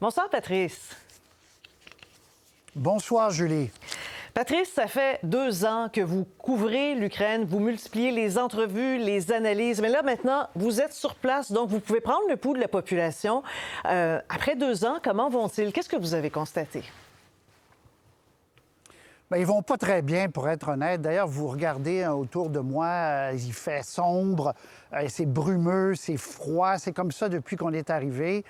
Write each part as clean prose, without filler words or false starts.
Bonsoir, Patrice. Bonsoir, Julie. Patrice, ça fait 2 ans que vous couvrez l'Ukraine, vous multipliez les entrevues, les analyses, mais là, maintenant, vous êtes sur place, donc vous pouvez prendre le pouls de la population. Après 2 ans, comment vont-ils? Qu'est-ce que vous avez constaté? Bien, ils vont pas très bien, pour être honnête. D'ailleurs, vous regardez autour de moi, il fait sombre, c'est brumeux, c'est froid, c'est comme ça depuis qu'on est arrivé.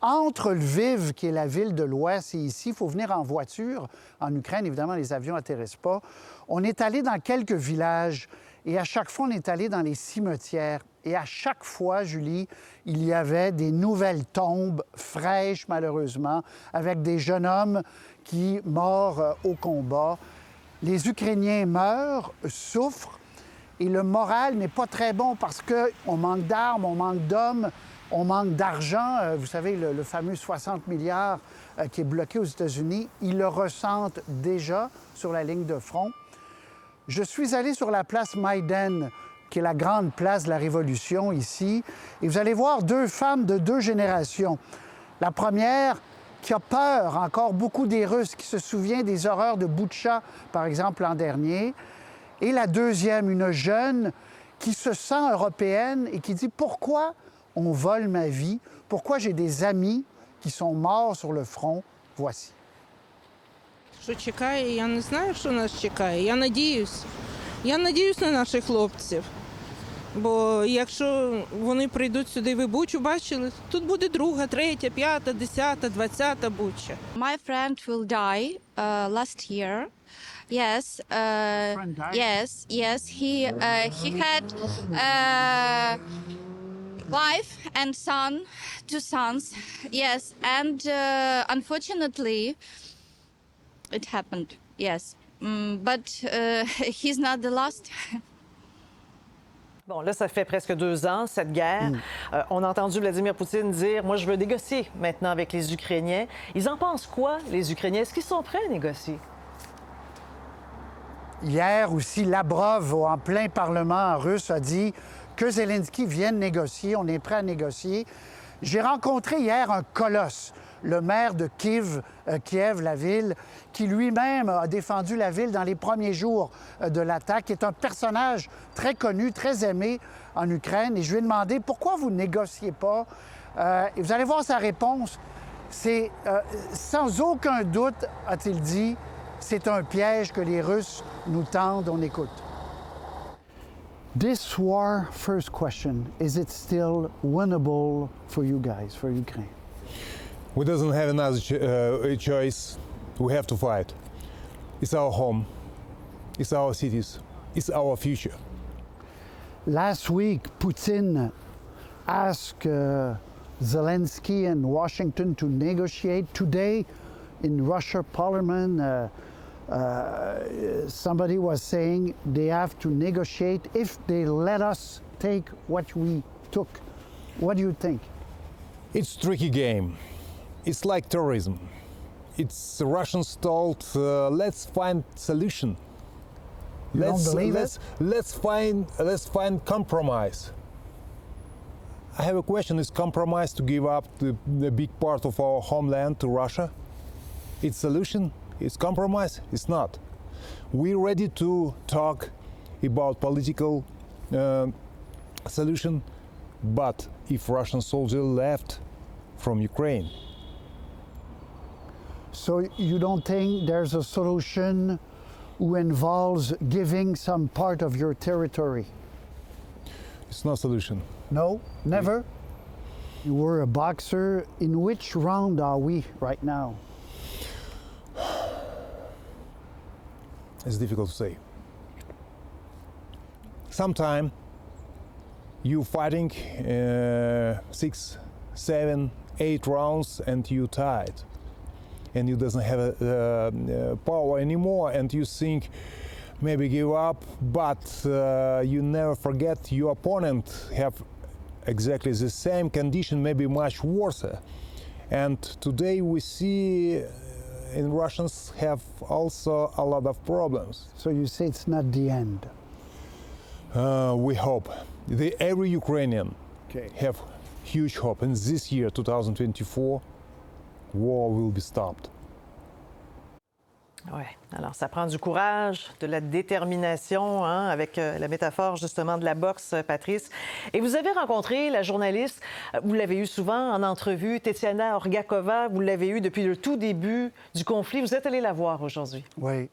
Entre Lviv, qui est la ville de l'Ouest, et ici, il faut venir en voiture. En Ukraine, évidemment, les avions n'atterrissent pas. On est allé dans quelques villages et à chaque fois, on est allé dans les cimetières. Et à chaque fois, Julie, il y avait des nouvelles tombes fraîches, malheureusement, avec des jeunes hommes qui morts au combat. Les Ukrainiens meurent, souffrent, et le moral n'est pas très bon parce qu'on manque d'armes, on manque d'hommes. On manque d'argent. Vous savez, le fameux 60 milliards qui est bloqué aux États-Unis, ils le ressentent déjà sur la ligne de front. Je suis allé sur la place Maïdan, qui est la grande place de la Révolution ici, et vous allez voir 2 femmes de 2 générations. La première, qui a peur, encore beaucoup des Russes, qui se souvient des horreurs de Boutcha, par exemple, l'an dernier. Et la deuxième, une jeune qui se sent européenne et qui dit « Pourquoi on vole ma vie? Pourquoi j'ai des amis qui sont morts sur le front? Voici. » Що чекає, я не знаю, що нас чекає. Я надіюсь. Я надіюсь на наших хлопців. Бо якщо вони прийдуть сюди, ви Бучу бачили, тут буде 2, 3, 5, 10, 20 Буча. My friend will die last year. Yes. Yes. He had wife and son, 2 sons. Yes, and unfortunately, it happened. Yes, but he's not the last. Bon, là, ça fait presque 2 ans, cette guerre. On a entendu Vladimir Poutine dire « Moi, je veux négocier maintenant avec les Ukrainiens ». Ils en pensent quoi, les Ukrainiens? Est-ce qu'ils sont prêts à négocier? Hier aussi, Lavrov, en plein Parlement russe, a dit que Zelensky vienne négocier. On est prêt à négocier. J'ai rencontré hier un colosse, le maire de Kiev, la ville, qui lui-même a défendu la ville dans les premiers jours de l'attaque, qui est un personnage très connu, très aimé en Ukraine. Et je lui ai demandé pourquoi vous ne négociez pas. Et vous allez voir sa réponse. C'est sans aucun doute, a-t-il dit, c'est un piège que les Russes nous tendent. On écoute. This war, first question, is it still winnable for you guys, for Ukraine? We doesn't have another choice. We have to fight. It's our home. It's our cities. It's our future. Last week, Putin asked Zelensky and Washington to negotiate. Today, in Russia Parliament, somebody was saying they have to negotiate if they let us take what we took. What do you think? It's a tricky game. It's like terrorism. It's Russians told, let's find solution. You don't believe it? Let's find compromise. I have a question. Is compromise to give up the big part of our homeland to Russia? It's solution? It's compromise? It's not. We're ready to talk about political solution, but if Russian soldiers left from Ukraine. So you don't think there's a solution who involves giving some part of your territory? It's not a solution. No? Never? You were a boxer. In which round are we right now? It's difficult to say. Sometime you fighting 6, 7, 8 rounds and you tied, and you doesn't have power anymore, and you think maybe give up, but you never forget your opponent have exactly the same condition, maybe much worse. And today we see in Russians have also a lot of problems. So you say it's not the end? We hope. Every Ukrainian Okay. have huge hope. And this year, 2024, war will be stopped. Oui, alors ça prend du courage, de la détermination, hein, avec la métaphore justement de la boxe, Patrice. Et vous avez rencontré la journaliste, vous l'avez eu souvent en entrevue, Tetiana Orgakova, vous l'avez eue depuis le tout début du conflit. Vous êtes allé la voir aujourd'hui. Oui.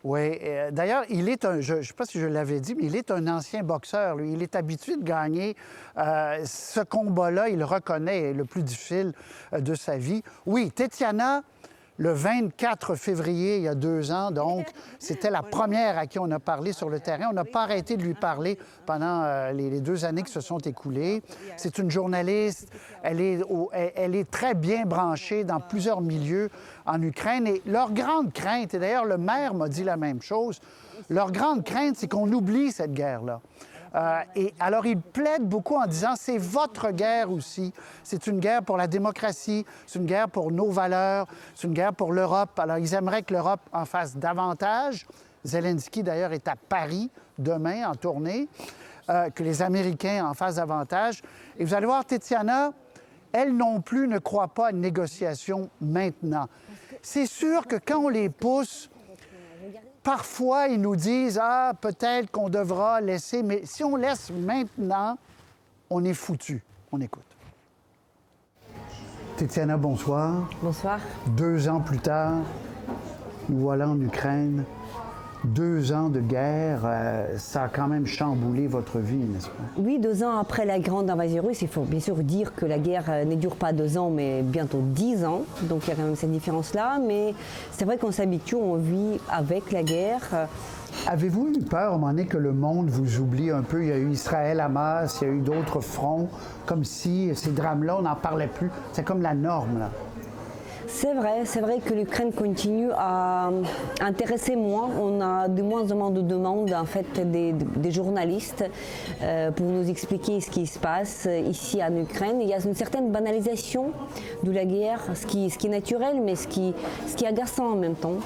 Oui. D'ailleurs, il est un, je ne sais pas si je l'avais dit, mais il est un ancien boxeur. Lui. Il est habitué de gagner. Ce combat-là, il reconnaît, est le plus difficile de sa vie. Oui, Tetiana, le 24 février, il y a 2 ans, donc, c'était la première à qui on a parlé sur le terrain. On n'a pas arrêté de lui parler pendant les 2 années qui se sont écoulées. C'est une journaliste, elle est très bien branchée dans plusieurs milieux en Ukraine. Et leur grande crainte, et d'ailleurs le maire m'a dit la même chose, leur grande crainte, c'est qu'on oublie cette guerre-là. Et alors, ils plaident beaucoup en disant c'est votre guerre aussi. C'est une guerre pour la démocratie, c'est une guerre pour nos valeurs, c'est une guerre pour l'Europe. Alors, ils aimeraient que l'Europe en fasse davantage. Zelensky, d'ailleurs, est à Paris demain en tournée, que les Américains en fassent davantage. Et vous allez voir, Tetiana, elle non plus ne croit pas à une négociation maintenant. C'est sûr que quand on les pousse, parfois, ils nous disent « Ah, peut-être qu'on devra laisser... » Mais si on laisse maintenant, on est foutu. On écoute. Tetiana, bonsoir. Bonsoir. 2 ans plus tard, nous voilà en Ukraine. 2 ans de guerre, ça a quand même chamboulé votre vie, n'est-ce pas? Oui, 2 ans après la grande invasion russe, il faut bien sûr dire que la guerre ne dure pas 2 ans, mais bientôt 10 ans. Donc il y a quand même cette différence-là. Mais c'est vrai qu'on s'habitue, on vit avec la guerre. Avez-vous eu peur, à un moment donné, que le monde vous oublie un peu? Il y a eu Israël-Hamas, il y a eu d'autres fronts, comme si ces drames-là, on n'en parlait plus. C'est comme la norme, là. C'est vrai que l'Ukraine continue à intéresser moins. On a de moins en moins de demandes en fait, des journalistes pour nous expliquer ce qui se passe ici en Ukraine. Il y a une certaine banalisation de la guerre, ce qui est naturel, mais ce qui est agaçant en même temps.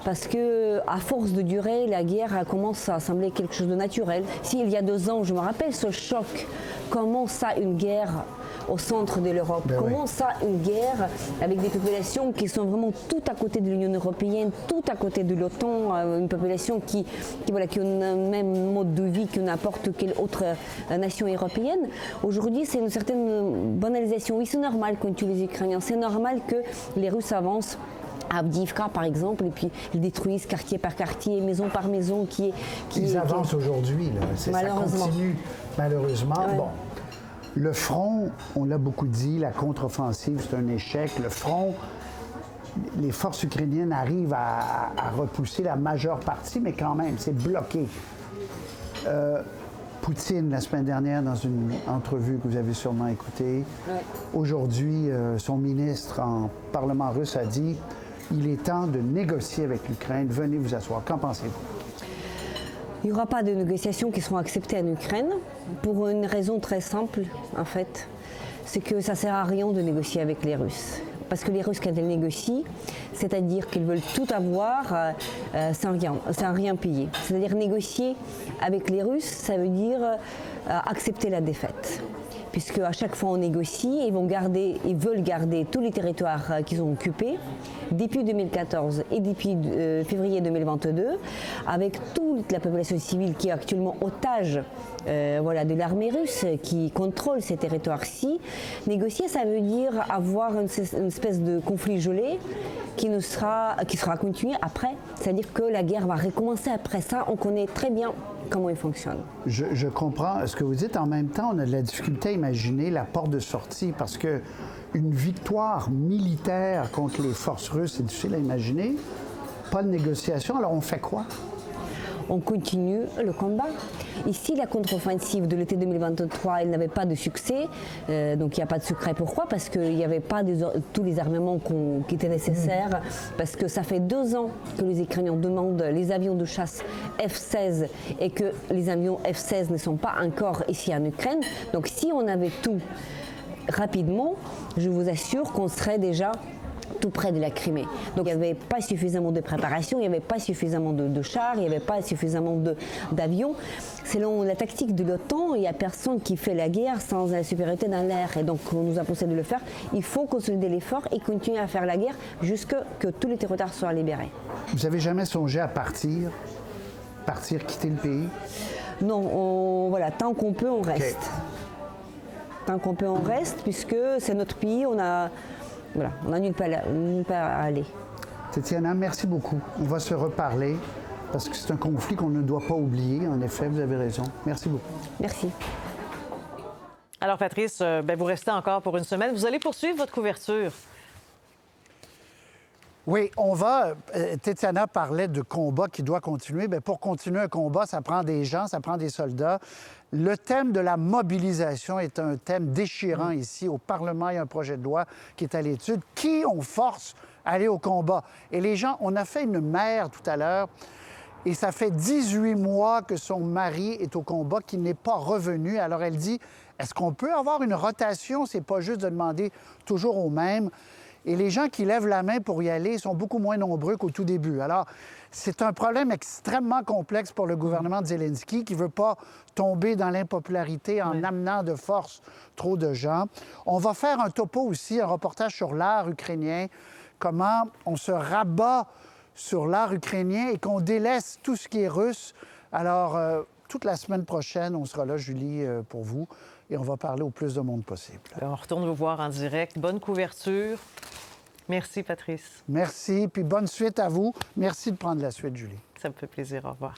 Parce qu'à force de durer, la guerre commence à sembler quelque chose de naturel. S'il y a 2 ans, je me rappelle ce choc, comment ça une guerre au centre de l'Europe. Comment ça, une guerre avec des populations qui sont vraiment tout à côté de l'Union européenne, tout à côté de l'OTAN, une population qui a le même mode de vie que n'importe quelle autre nation européenne. Aujourd'hui, c'est une certaine banalisation. Oui, c'est normal qu'on tue les Ukrainiens, c'est normal que les Russes avancent à Avdiivka, par exemple, et puis ils détruisent quartier par quartier, maison par maison. Ils avancent aujourd'hui, là. Ça continue, malheureusement. Ouais. Bon. Le front, on l'a beaucoup dit, la contre-offensive, c'est un échec. Le front, les forces ukrainiennes arrivent à repousser la majeure partie, mais quand même, c'est bloqué. Poutine, la semaine dernière, dans une entrevue que vous avez sûrement écoutée, aujourd'hui, son ministre en Parlement russe a dit « Il est temps de négocier avec l'Ukraine, venez vous asseoir ». Qu'en pensez-vous? Il n'y aura pas de négociations qui seront acceptées en Ukraine pour une raison très simple, en fait. C'est que ça ne sert à rien de négocier avec les Russes. Parce que les Russes, quand ils négocient, c'est-à-dire qu'ils veulent tout avoir sans rien payer. C'est-à-dire négocier avec les Russes, ça veut dire accepter la défaite. Puisque à chaque fois on négocie, ils veulent garder tous les territoires qu'ils ont occupés depuis 2014 et depuis février 2022, avec toute la population civile qui est actuellement otage de l'armée russe qui contrôle ces territoires-ci. Négocier, ça veut dire avoir une espèce de conflit gelé qui sera continué après. C'est-à-dire que la guerre va recommencer après ça. On connaît très bien comment il fonctionne. Je comprends ce que vous dites. En même temps, on a de la difficulté à imaginer la porte de sortie parce que une victoire militaire contre les forces russes, c'est difficile à imaginer. Pas de négociation. Alors on fait quoi? On continue le combat. Ici, la contre-offensive de l'été 2023, elle n'avait pas de succès. Donc il n'y a pas de secret. Pourquoi? Parce qu'il n'y avait pas tous les armements qui étaient nécessaires. Parce que ça fait 2 ans que les Ukrainiens demandent les avions de chasse F-16 et que les avions F-16 ne sont pas encore ici en Ukraine. Donc si on avait tout rapidement, je vous assure qu'on serait déjà tout près de la Crimée. Donc il n'y avait pas suffisamment de préparation, il n'y avait pas suffisamment de chars, il n'y avait pas suffisamment d'avions. Selon la tactique de l'OTAN, il n'y a personne qui fait la guerre sans la supériorité dans l'air. Et donc on nous a conseillé de le faire. Il faut consolider l'effort et continuer à faire la guerre jusqu'à ce que tous les territoires soient libérés. Vous avez jamais songé à partir, quitter le pays? Non, voilà, tant qu'on peut, on reste. OK. Tant qu'on peut, on reste, puisque c'est notre pays, on a nulle part à aller. Tetiana, merci beaucoup. On va se reparler parce que c'est un conflit qu'on ne doit pas oublier. En effet, vous avez raison. Merci beaucoup. Merci. Alors, Patrice, vous restez encore pour une semaine. Vous allez poursuivre votre couverture. Oui, on va. Tetiana parlait de combat qui doit continuer. Bien, pour continuer un combat, ça prend des gens, ça prend des soldats. Le thème de la mobilisation est un thème déchirant ici. Au Parlement, il y a un projet de loi qui est à l'étude. Qui on force à aller au combat? Et les gens, on a fait une mère tout à l'heure, et ça fait 18 mois que son mari est au combat, qu'il n'est pas revenu. Alors elle dit, est-ce qu'on peut avoir une rotation? C'est pas juste de demander toujours aux mêmes. Et les gens qui lèvent la main pour y aller sont beaucoup moins nombreux qu'au tout début. Alors, c'est un problème extrêmement complexe pour le gouvernement de Zelensky qui ne veut pas tomber dans l'impopularité en amenant de force trop de gens. On va faire un topo aussi, un reportage sur l'art ukrainien, comment on se rabat sur l'art ukrainien et qu'on délaisse tout ce qui est russe. Alors, toute la semaine prochaine, on sera là, Julie, pour vous, et on va parler au plus de monde possible. On retourne vous voir en direct. Bonne couverture. Merci, Patrice. Merci, puis bonne suite à vous. Merci de prendre la suite, Julie. Ça me fait plaisir. Au revoir.